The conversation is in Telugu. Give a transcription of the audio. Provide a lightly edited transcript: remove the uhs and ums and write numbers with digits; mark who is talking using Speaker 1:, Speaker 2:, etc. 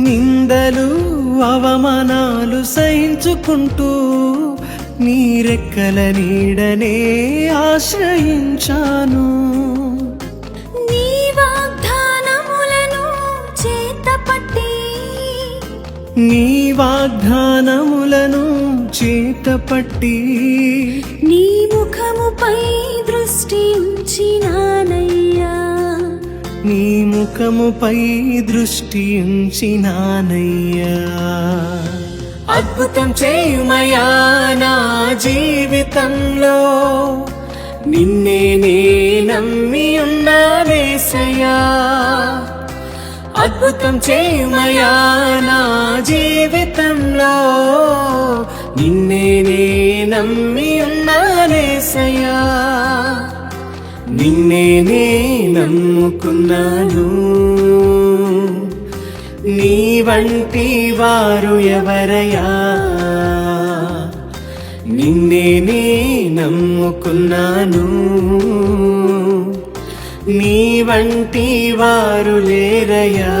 Speaker 1: నిందలు అవమానాలు సహించుకుంటూ నీ రెక్కల నీడనే ఆశ్రయించాను.
Speaker 2: నీ వాగ్దానములను చేతపట్టి
Speaker 1: నీ వాగ్దానములను చేతపట్టి
Speaker 2: నీ ముఖముపై దృష్టి ఉంచినానయ్యా.
Speaker 1: నీ ముఖముపై దృష్టి ఉంచినానయ్యా. అద్భుతం చేయుమయా నా జీవితంలో, నిన్నే నే నమ్మి ఉన్నానేసయ్యా. అద్భుతం చేయుమయా నా జీవితంలో, నిన్నే నే నమ్మి ఉన్నానేసయ్యా. నిన్నే నే నమ్ముకున్నాను, నీ వంటి వారు ఎవరయ్యా. నిన్నే నే నమ్ముకున్నాను, నీ వంటి వారు లేరయ్యా.